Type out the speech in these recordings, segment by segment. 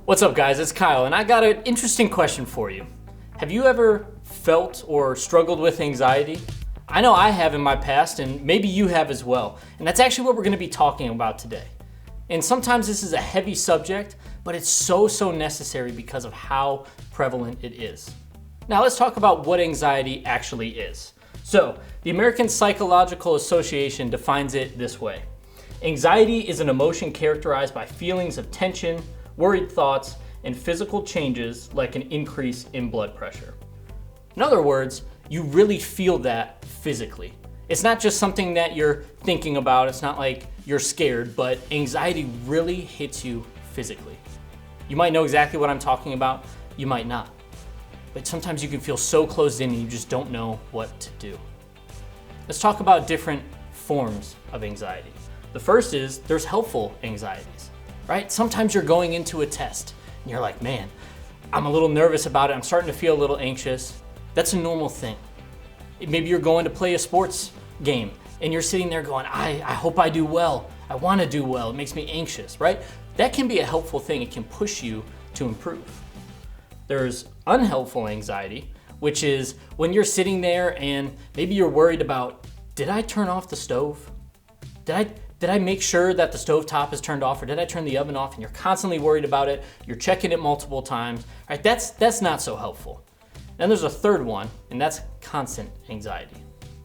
What's up, guys? It's Kyle, and I got an interesting question for you. Have you ever felt or struggled with anxiety? I know I have in my past, and maybe you have as well. And that's actually what we're going to be talking about today. And sometimes this is a heavy subject, but it's so necessary because of how prevalent it is. Now let's talk about what anxiety actually is. So, the American Psychological Association defines it this way. Anxiety is an emotion characterized by feelings of tension, worried thoughts, and physical changes like an increase in blood pressure. In other words, you really feel that physically. It's not just something that you're thinking about, it's not like you're scared, but anxiety really hits you physically. You might know exactly what I'm talking about, you might not. But sometimes you can feel so closed in and you just don't know what to do. Let's talk about different forms of anxiety. The first is there's helpful anxieties, right? Sometimes you're going into a test and you're like, man, I'm a little nervous about it. I'm starting to feel a little anxious. That's a normal thing. Maybe you're going to play a sports game and you're sitting there going, I hope I do well. I want to do well. It makes me anxious, right? That can be a helpful thing. It can push you to improve. There's unhelpful anxiety, which is when you're sitting there and maybe you're worried about, did I turn off the stove? Did I make sure that the stove top is turned off, or did I turn the oven off? And you're constantly worried about it. You're checking it multiple times. Right? That's not so helpful. Then there's a third one, and that's constant anxiety.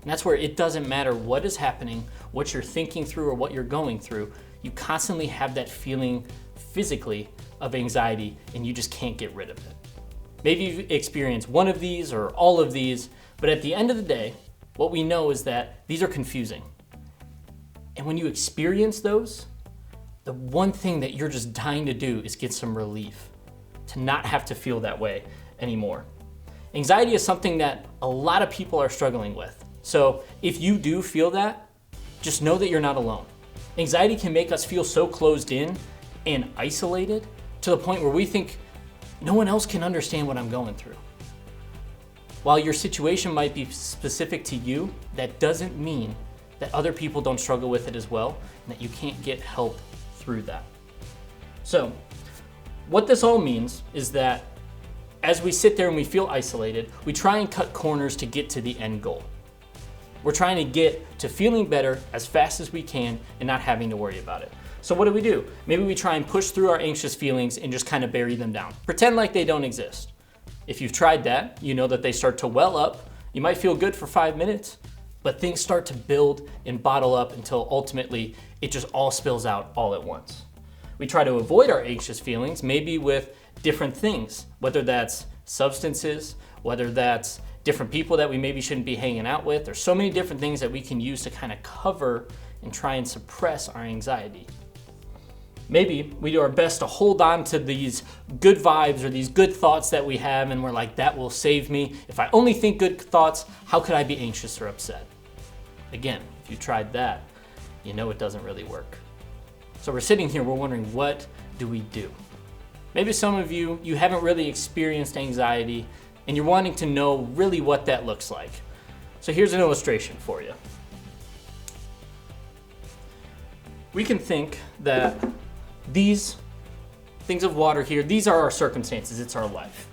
And that's where it doesn't matter what is happening, what you're thinking through, or what you're going through. You constantly have that feeling physically of anxiety, and you just can't get rid of it. Maybe you've experienced one of these or all of these, but at the end of the day, what we know is that these are confusing. And when you experience those, the one thing that you're just dying to do is get some relief, to not have to feel that way anymore. Anxiety is something that a lot of people are struggling with. So if you do feel that, just know that you're not alone. Anxiety can make us feel so closed in and isolated to the point where we think no one else can understand what I'm going through. While your situation might be specific to you, that doesn't mean that other people don't struggle with it as well, and that you can't get help through that. So, what this all means is that as we sit there and we feel isolated, we try and cut corners to get to the end goal. We're trying to get to feeling better as fast as we can and not having to worry about it. So what do? Maybe we try and push through our anxious feelings and just kind of bury them down. Pretend like they don't exist. If you've tried that, you know that they start to well up. You might feel good for 5 minutes, but things start to build and bottle up until ultimately it just all spills out all at once. We try to avoid our anxious feelings, maybe with different things, whether that's substances, whether that's different people that we maybe shouldn't be hanging out with. There's so many different things that we can use to kind of cover and try and suppress our anxiety. Maybe we do our best to hold on to these good vibes or these good thoughts that we have, and we're like, that will save me. If I only think good thoughts, how could I be anxious or upset? Again, if you tried that, you know it doesn't really work. So we're sitting here, we're wondering, what do we do? Maybe some of you haven't really experienced anxiety, and you're wanting to know really what that looks like. So here's an illustration for you. We can think that these things of water here, these are our circumstances, it's our life.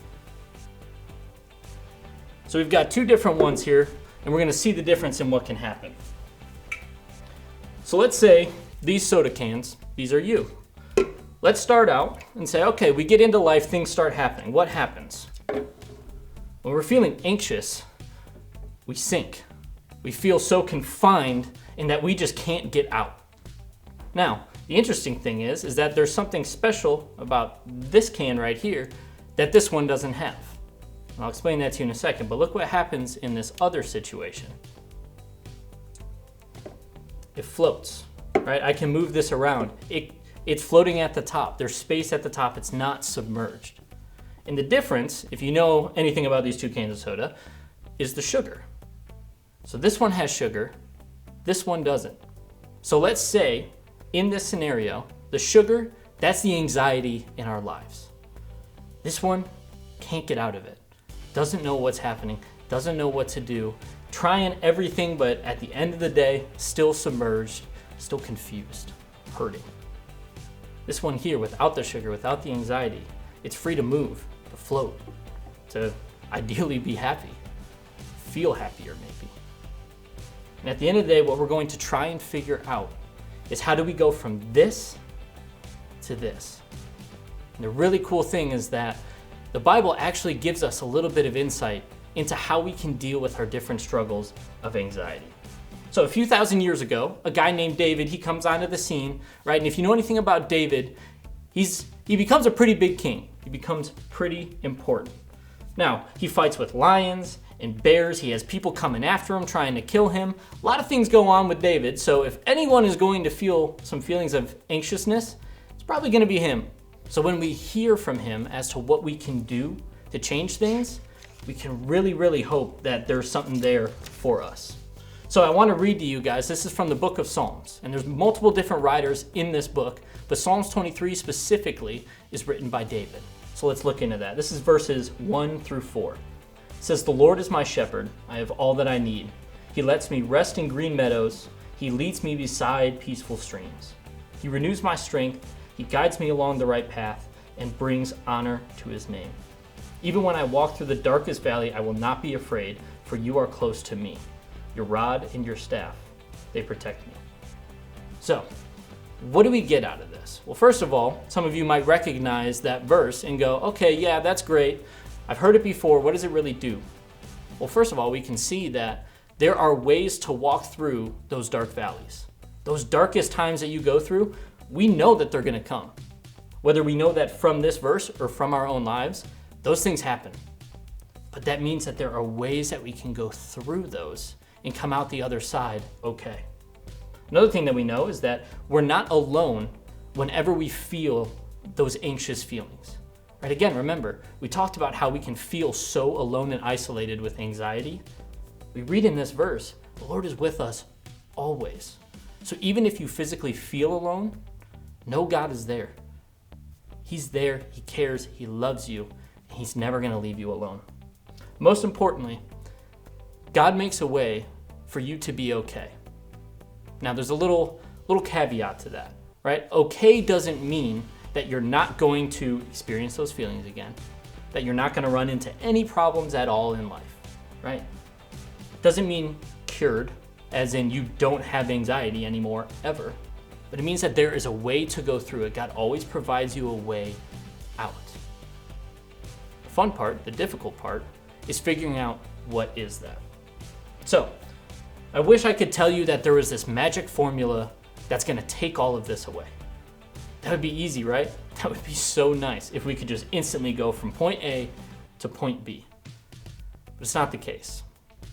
So we've got two different ones here, and we're gonna see the difference in what can happen. So let's say these soda cans, these are you. Let's start out and say, okay, we get into life, things start happening. What happens? When we're feeling anxious, we sink. We feel so confined in that we just can't get out. Now, the interesting thing is that there's something special about this can right here that this one doesn't have. And I'll explain that to you in a second, but look what happens in this other situation. It floats, right? I can move this around. It's floating at the top. There's space at the top. It's not submerged. And the difference, if you know anything about these two cans of soda, is the sugar. So this one has sugar, this one doesn't. So let's say in this scenario, the sugar, that's the anxiety in our lives. This one can't get out of it. Doesn't know what's happening, doesn't know what to do, trying everything, but at the end of the day, still submerged, still confused, hurting. This one here, without the sugar, without the anxiety, it's free to move, to float, to ideally be happy, feel happier maybe. And at the end of the day, what we're going to try and figure out is how do we go from this to this? And the really cool thing is that the Bible actually gives us a little bit of insight into how we can deal with our different struggles of anxiety. So a few thousand years ago, a guy named David, he comes onto the scene, right? And if you know anything about David, he becomes a pretty big king. He becomes pretty important. Now, he fights with lions and bears. He has people coming after him, trying to kill him. A lot of things go on with David. So if anyone is going to feel some feelings of anxiousness, it's probably going to be him. So when we hear from him as to what we can do to change things, we can really, really hope that there's something there for us. So I want to read to you guys, this is from the book of Psalms, and there's multiple different writers in this book, but Psalms 23 specifically is written by David. So let's look into that. This is verses 1 through 4. It says, "The Lord is my shepherd, I have all that I need. He lets me rest in green meadows. He leads me beside peaceful streams. He renews my strength. He guides me along the right path and brings honor to his name. Even when I walk through the darkest valley, I will not be afraid, for you are close to me. Your rod and your staff, they protect me." So, what do we get out of this? Well, first of all, some of you might recognize that verse and go, okay, yeah, that's great. I've heard it before. What does it really do? Well, first of all, we can see that there are ways to walk through those dark valleys. Those darkest times that you go through, we know that they're going to come. Whether we know that from this verse or from our own lives, those things happen. But that means that there are ways that we can go through those and come out the other side okay. Another thing that we know is that we're not alone whenever we feel those anxious feelings. Right? Again, remember, we talked about how we can feel so alone and isolated with anxiety. We read in this verse, the Lord is with us always. So even if you physically feel alone, know God is there. He's there, he cares, he loves you, and he's never going to leave you alone. Most importantly, God makes a way for you to be okay. Now, there's a little caveat to that, right? Okay doesn't mean that you're not going to experience those feelings again, that you're not going to run into any problems at all in life, right? Doesn't mean cured, as in you don't have anxiety anymore, ever. But it means that there is a way to go through it. God always provides you a way out. The fun part, the difficult part, is figuring out what is that. So, I wish I could tell you that there was this magic formula that's going to take all of this away. That would be easy, right? That would be so nice if we could just instantly go from point A to point B. But it's not the case.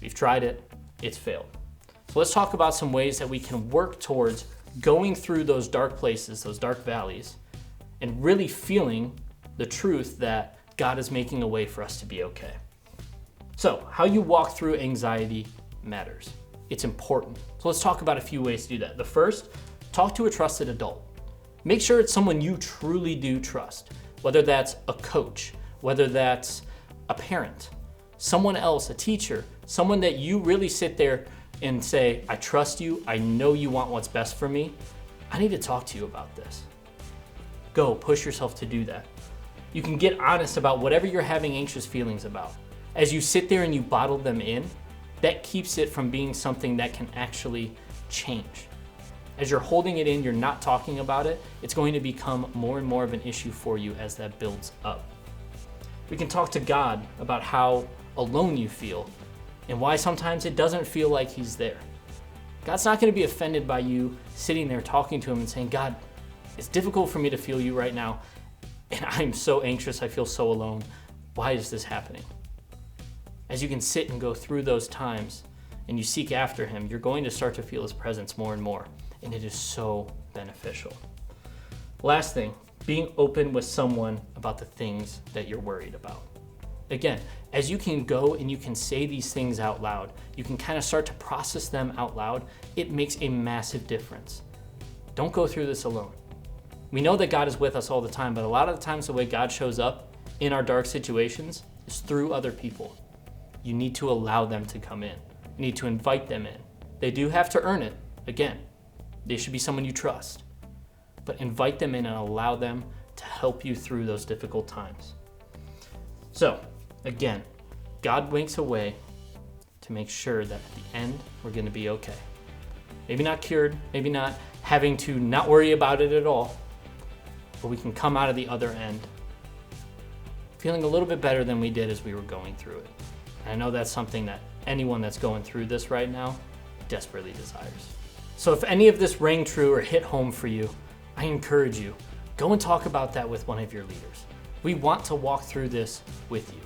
We've tried it, it's failed. So let's talk about some ways that we can work towards going through those dark places, those dark valleys, and really feeling the truth that God is making a way for us to be okay. So, how you walk through anxiety matters. It's important. So let's talk about a few ways to do that. The first, talk to a trusted adult. Make sure it's someone you truly do trust, whether that's a coach, whether that's a parent, someone else, a teacher, someone that you really sit there and say, I trust you, I know you want what's best for me. I need to talk to you about this. Go, push yourself to do that. You can get honest about whatever you're having anxious feelings about. As you sit there and you bottle them in, that keeps it from being something that can actually change. As you're holding it in, you're not talking about it, it's going to become more and more of an issue for you as that builds up. We can talk to God about how alone you feel and why sometimes it doesn't feel like he's there. God's not going to be offended by you sitting there talking to him and saying, God, it's difficult for me to feel you right now, and I'm so anxious, I feel so alone. Why is this happening? As you can sit and go through those times and you seek after him, you're going to start to feel his presence more and more, and it is so beneficial. Last thing, being open with someone about the things that you're worried about. Again, as you can go and you can say these things out loud, you can kind of start to process them out loud, it makes a massive difference. Don't go through this alone. We know that God is with us all the time, but a lot of the times the way God shows up in our dark situations is through other people. You need to allow them to come in. You need to invite them in. They do have to earn it. Again, they should be someone you trust. but invite them in and allow them to help you through those difficult times. So, again, God makes a way to make sure that at the end, we're going to be okay. Maybe not cured, maybe not having to not worry about it at all, but we can come out of the other end feeling a little bit better than we did as we were going through it. And I know that's something that anyone that's going through this right now desperately desires. So if any of this rang true or hit home for you, I encourage you, go and talk about that with one of your leaders. We want to walk through this with you.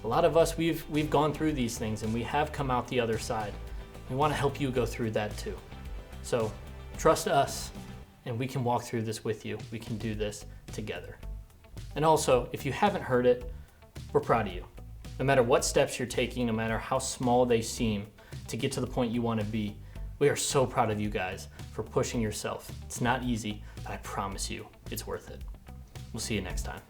A lot of us, we've gone through these things and we have come out the other side. We want to help you go through that too. So trust us and we can walk through this with you. We can do this together. And also, if you haven't heard it, we're proud of you. No matter what steps you're taking, no matter how small they seem to get to the point you want to be, we are so proud of you guys for pushing yourself. It's not easy, but I promise you, it's worth it. We'll see you next time.